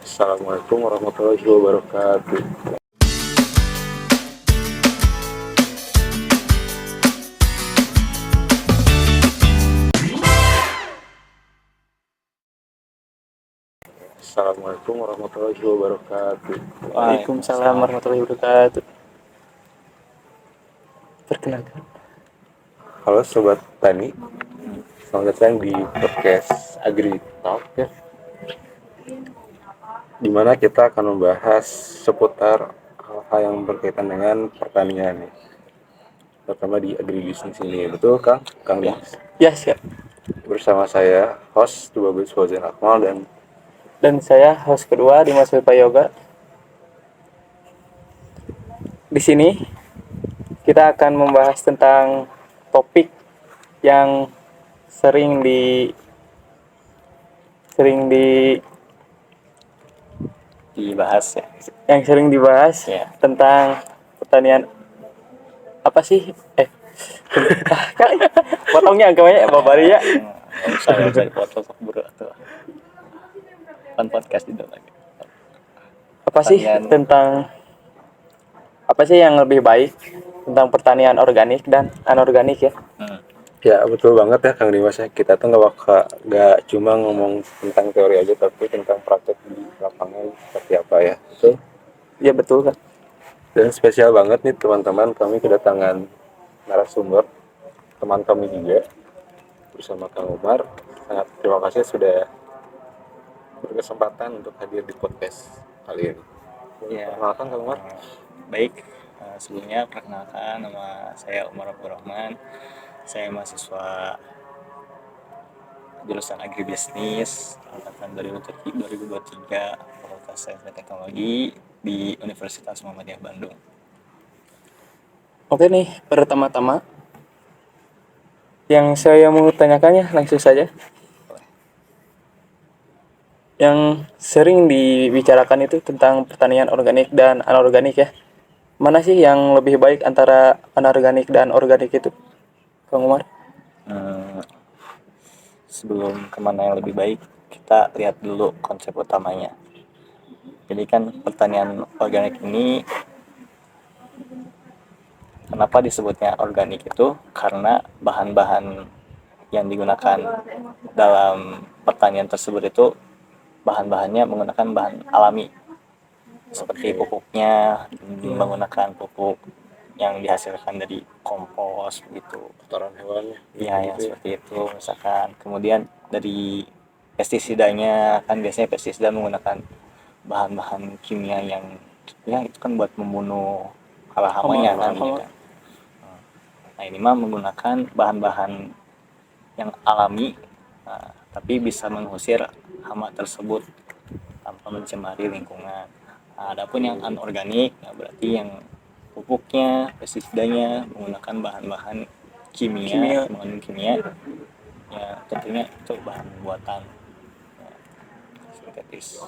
Assalamualaikum warahmatullahi wabarakatuh. Assalamualaikum warahmatullahi wabarakatuh. Waalaikumsalam warahmatullahi wabarakatuh. Perkenalkan. Halo Sobat Tani, selamat datang di podcast Agri Talk ya. Dimana kita akan membahas seputar hal-hal yang berkaitan dengan pertanian nih. Terutama di agribisnis ini, betul Kang? Kang Dimas? Ya, siap. Bersama saya, host Tubagus Fauzan Akmal Dan saya host kedua Dimas Wipa Yoga. Di sini kita akan membahas tentang topik yang sering dibahas ya. Yang sering dibahas Ya. tentang pertanian. Apa sih? Potongnya angkanya babari ya. Nggak usah dipotong sok buru tuh. Kan podcast itu lagi. Apa sih apa sih yang lebih baik tentang pertanian organik dan anorganik ya? Ya betul banget ya Kang Dimas ya. Kita tuh nggak cuma ngomong tentang teori aja, tapi tentang praktek di lapangan seperti apa ya. Betul? Ya betul kan. Dan spesial banget nih teman-teman, kami kedatangan narasumber teman kami juga bersama Kang Umar. Sangat terima kasih sudah berkesempatan untuk hadir di podcast kali ini. Ya. Perkenalkan Kang Umar. Baik, sebelumnya perkenalkan, nama saya Umar Abdurrahman. Saya mahasiswa jurusan agribisnis angkatan 2023 Fakultas Sains dan Teknologi di Universitas Muhammadiyah Bandung. Oke nih, pertama-tama yang saya mau tanyakannya langsung saja. Yang sering dibicarakan itu tentang pertanian organik dan anorganik ya. Mana sih yang lebih baik antara anorganik dan organik itu, Kang Umar? Sebelum kemana yang lebih baik, kita lihat dulu konsep utamanya. Jadi kan pertanian organik ini, kenapa disebutnya organik itu? Karena bahan-bahan yang digunakan dalam pertanian tersebut itu bahan-bahannya menggunakan bahan alami, seperti pupuknya menggunakan pupuk yang dihasilkan dari kompos gitu, Kotoran hewan ya yang seperti itu misalkan. Kemudian dari pestisidanya, kan biasanya pestisida menggunakan bahan-bahan kimia yang itu kan buat membunuh hama-hamanya kan gitu. Nah ini mah menggunakan bahan-bahan yang alami, tapi bisa mengusir hama tersebut tanpa mencemari lingkungan. Nah, adapun yang anorganik, berarti yang pupuknya, pestisidanya menggunakan bahan-bahan kimia, ya tentunya itu bahan buatan sintetis.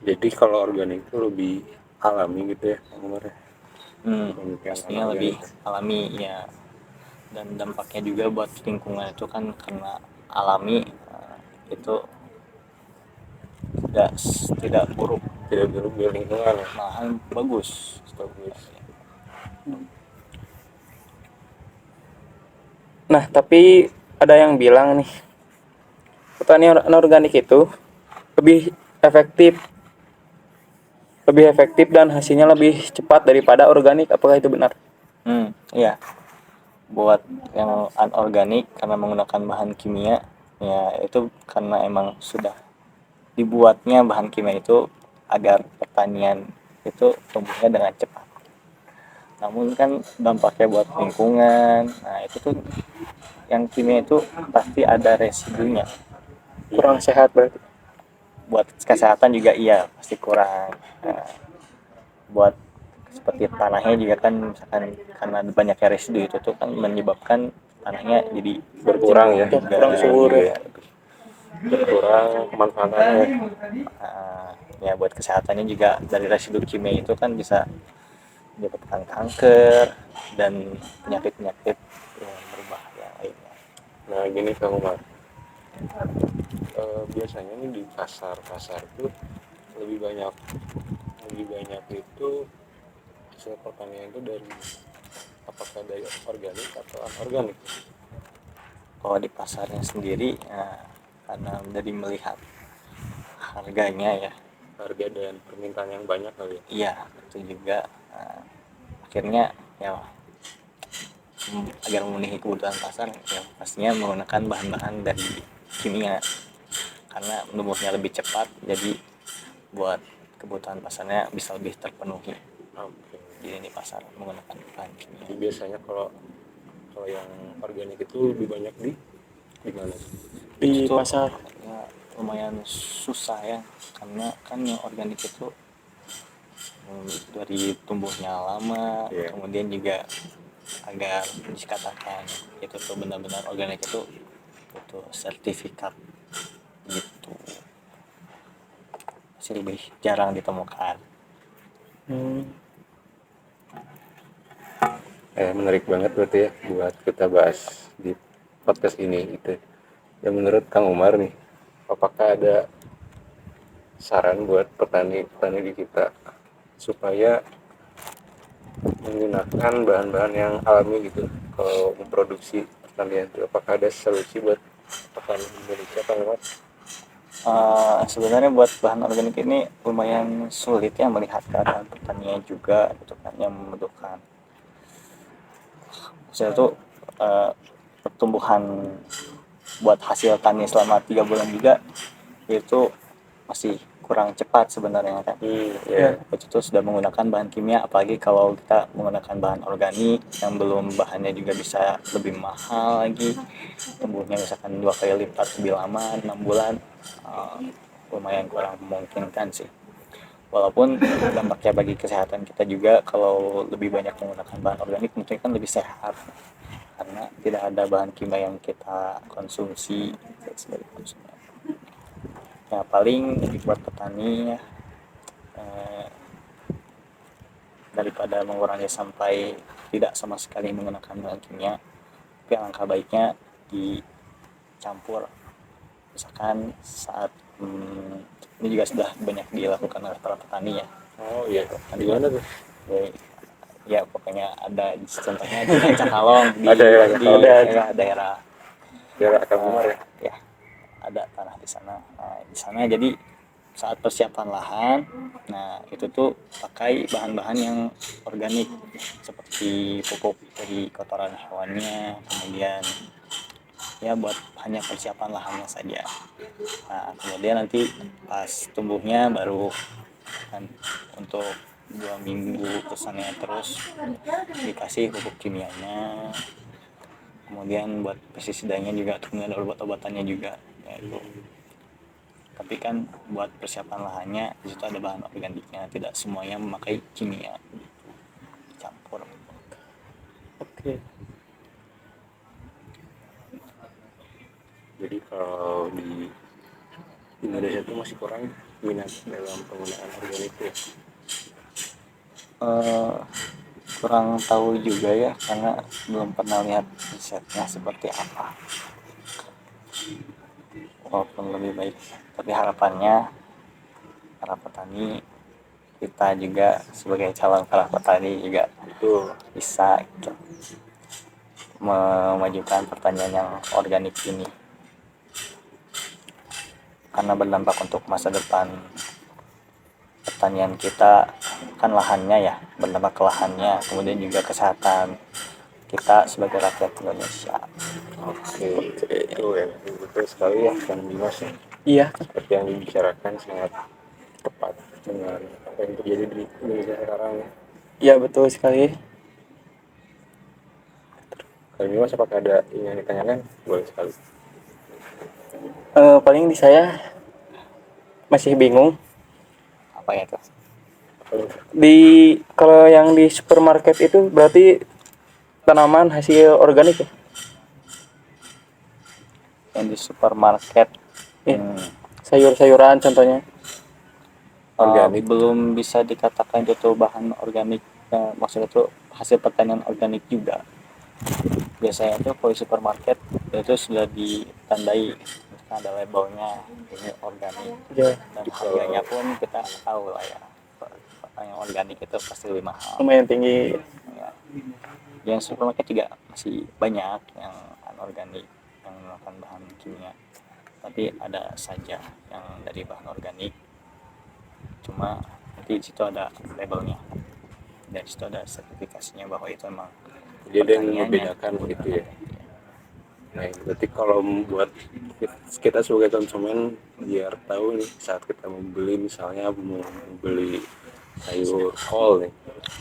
Jadi kalau organik itu lebih alami gitu ya Kang Umar ya? Pastinya lebih alami ya, dan dampaknya juga buat lingkungan itu kan karena alami, itu tidak buruk di lingkungan, malahan bagus. Nah, tapi ada yang bilang nih, pertanian anorganik itu lebih efektif dan hasilnya lebih cepat daripada organik. Apakah itu benar? Iya. Buat yang anorganik karena menggunakan bahan kimia, ya itu karena emang sudah dibuatnya bahan kimia itu agar pertanian itu tumbuhnya dengan cepat. Namun kan dampaknya buat lingkungan, nah itu tuh yang kimia itu pasti ada residunya. Kurang sehat berarti. Buat kesehatan juga iya pasti kurang. Buat seperti tanahnya juga kan, misalkan karena banyaknya residu itu tuh kan menyebabkan tanahnya jadi berkurang ya, kurang subur ya. Berkurang kemanfaatannya. Ya buat kesehatannya juga dari residu kimia itu kan bisa menyebabkan kanker dan penyakit-penyakit yang berbahaya lainnya. Nah gini Kang Umar, biasanya nih di pasar itu lebih banyak itu hasil pertanian itu dari apakah dari organik atau anorganik? Kalau di pasarnya sendiri karena dari melihat harganya ya, Harga dan permintaan yang banyak kali ya. iya itu juga akhirnya ya agar memenuhi kebutuhan pasar ya pastinya menggunakan bahan-bahan dari kimia karena tumbuhnya lebih cepat, jadi buat kebutuhan pasarnya bisa lebih terpenuhi. Oke. Jadi di pasar menggunakan bahan kimia. Jadi biasanya kalau yang organik itu lebih banyak di mana? Di Itu tuh pasar. ya, lumayan susah ya karena kan yang organik itu dari tumbuhnya lama, Iya. kemudian juga agar dikatakan itu tuh benar-benar organik itu butuh sertifikat gitu, masih lebih jarang ditemukan. Hmm. Menarik banget berarti ya buat kita bahas di podcast ini gitu. Ya menurut Kang Umar nih, apakah ada saran buat petani di kita supaya menggunakan bahan-bahan yang alami gitu kalau memproduksi pertanian itu? Apakah ada solusi buat petani Indonesia, Kang Umar? Sebenarnya buat bahan organik ini lumayan sulit ya melihat keadaan pertanian juga gitu kan yang membutuhkan. Saya tuh pertumbuhan buat hasil tani selama 3 bulan juga itu masih kurang cepat sebenarnya kan. Ya. Itu tuh sudah menggunakan bahan kimia, apalagi kalau kita menggunakan bahan organik yang belum bahannya juga bisa lebih mahal lagi, tumbuhnya misalkan 2 kali lipat lebih lama 6 bulan, lumayan kurang memungkinkan sih. Walaupun dampaknya bagi kesehatan kita juga kalau lebih banyak menggunakan bahan organik mungkin kan lebih sehat karena tidak ada bahan kimia yang kita konsumsi sebagai konsumen. Ya paling buat petani ya daripada mengurangi sampai tidak sama sekali menggunakan bahan kimia, tapi alangkah baiknya dicampur. Misalkan saat ini juga sudah banyak dilakukan oleh para petani ya. Oh iya, gimana tuh? Ya pokoknya ada contohnya di Cakalong di daerah Kang Umar ya. ya ada tanah di sana. Di sana jadi saat persiapan lahan, nah itu tuh pakai bahan-bahan yang organik seperti pupuk dari kotoran hewannya, kemudian ya buat hanya persiapan lahannya saja. Nah kemudian nanti pas tumbuhnya baru kan untuk 2 minggu kesannya terus dikasih pupuk kimianya, kemudian buat pestisidanya juga, kemudian ada obat-obatannya juga ya itu. Tapi kan buat persiapan lahannya di situ ada bahan organiknya, tidak semuanya memakai kimia, campur. Oke. Jadi kalau di Indonesia itu masih kurang minat dalam penggunaan organik ya. Kurang tahu juga ya karena belum pernah lihat risetnya seperti apa, walaupun lebih baik, tapi harapannya para petani kita juga sebagai calon para petani juga Itu bisa gitu, memajukan pertanian yang organik ini karena berdampak untuk masa depan pertanian kita. Kan lahannya ya berdampak ke lahannya, kemudian juga kesehatan kita sebagai rakyat Indonesia. oke. Itu ya betul sekali ya Kang Dimas ya. Iya. Seperti yang dibicarakan sangat tepat dengan apa yang terjadi di Indonesia sekarang ya. Iya betul sekali. Kang Dimas apakah ada yang ditanyakan? Boleh sekali. Paling di saya masih bingung Apa ya tuh? di kalau yang di supermarket itu berarti tanaman hasil organik ya? Yang di supermarket Sayur-sayuran contohnya. Organik. Belum bisa dikatakan itu bahan organik, maksudnya itu hasil pertanian organik juga. Biasanya itu kalau di supermarket itu sudah ditandai ada labelnya ini organik, Ya, dan harganya pun kita tahu lah ya, yang organik itu pasti lebih mahal lumayan tinggi. ya. Yang supermarket juga masih banyak yang anorganik yang menggunakan bahan kimia, tapi ada saja yang dari bahan organik, cuma nanti di situ ada labelnya dan di situ ada sertifikasinya bahwa itu memang Jadi ada yang pertaniannya membedakan gitu ya. Nah, berarti kalau buat kita sebagai konsumen biar tahu nih saat kita membeli, misalnya mau membeli sayur kol nih,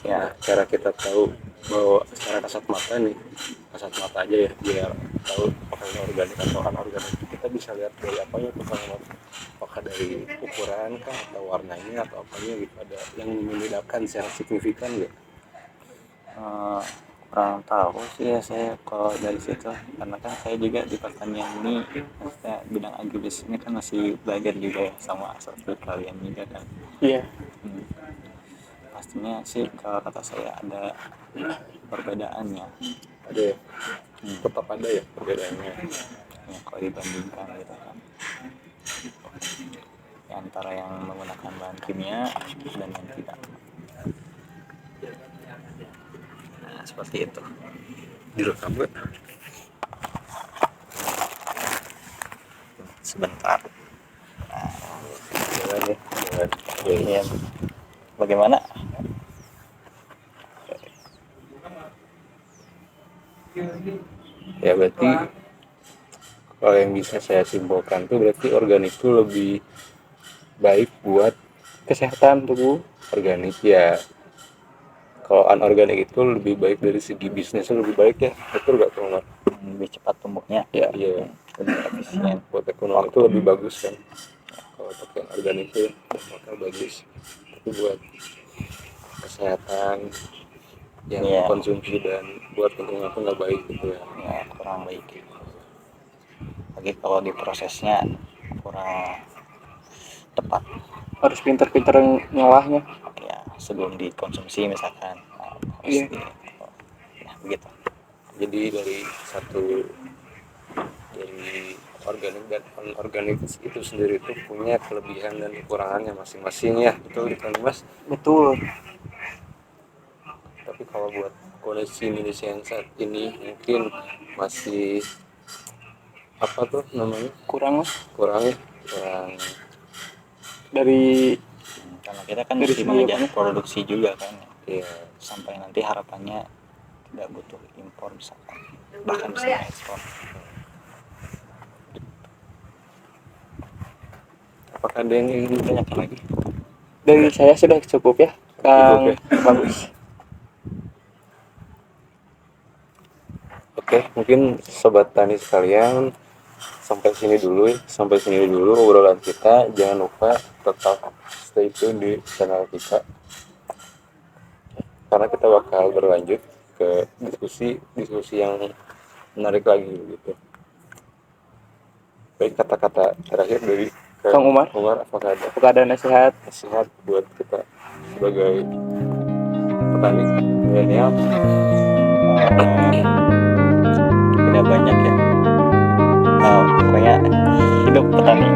ya. nah cara kita tahu bahwa secara kasat mata nih, kasat mata aja ya, biar tahu apakah ini organik atau anorganik, kita bisa lihat dari apanya tuh Kang Umar? Apakah dari ukuran kah atau warnanya atau apanya gitu, ada yang membedakan secara signifikan nggak? Kurang tahu sih ya saya kalau dari situ, karena kan saya juga di pertanian ini, maksudnya bidang agribisnis ini kan masih belajar juga ya, sama seperti kalian juga kan. Iya. Pastinya sih kalau kata saya ada perbedaannya Ada ya? Tetap ada ya perbedaannya. ya, kalau dibandingkan gitu kan, ya, antara yang menggunakan bahan kimia dan yang tidak. Nah, seperti itu. Direkam nggak? Sebentar. Jangan ya, jangan. Ya, bagaimana? Ya berarti kalau yang bisa saya simpulkan tuh berarti organik itu lebih baik buat Kesehatan tubuh. organik ya. Kalau anorganik itu lebih baik dari segi bisnisnya, lebih baik ya, betul nggak Kang Umar? Lebih cepat tumbuhnya, Ya. Iya, lebih efisien. buat ekonomi itu lebih bagus kan. Kalau pakai organik itu bakal bagus. Tapi buat kesehatan yang Iya. konsumsi dan buat lingkungan itu nggak baik gitu ya. Ya, kurang baik. Lagi kalau diprosesnya kurang tepat Harus pinter-pinter ngolahnya. ya sebelum dikonsumsi misalkan. Nah, harus Iya. ya begitu. Jadi dari organik dan anorganik itu sendiri itu punya kelebihan dan kekurangannya masing-masing ya, betul kan Mas? Betul. Tapi kalau buat kondisi Indonesia yang saat ini mungkin masih apa tuh namanya, Kurang lah. kurang Dari Karena kita kan Dari masih segi mengejar apanya? produksi juga kan, ya. sampai nanti harapannya tidak butuh impor misalkan, bahkan bisa ekspor. Apakah ada yang ingin ditanyakan lagi? dari saya sudah cukup ya, Kang. Cukup ya? Bagus. Oke, mungkin sobat tani sekalian sampai sini dulu obrolan kita. Jangan lupa tetap stay tune di channel kita karena kita bakal berlanjut ke diskusi yang menarik lagi gitu. Baik, kata-kata terakhir dari Kang Umar, apakah ada apakah ada nasihat? nasihat buat kita sebagai petani milenial? Tidak banyak ya, pokoknya hidup petani.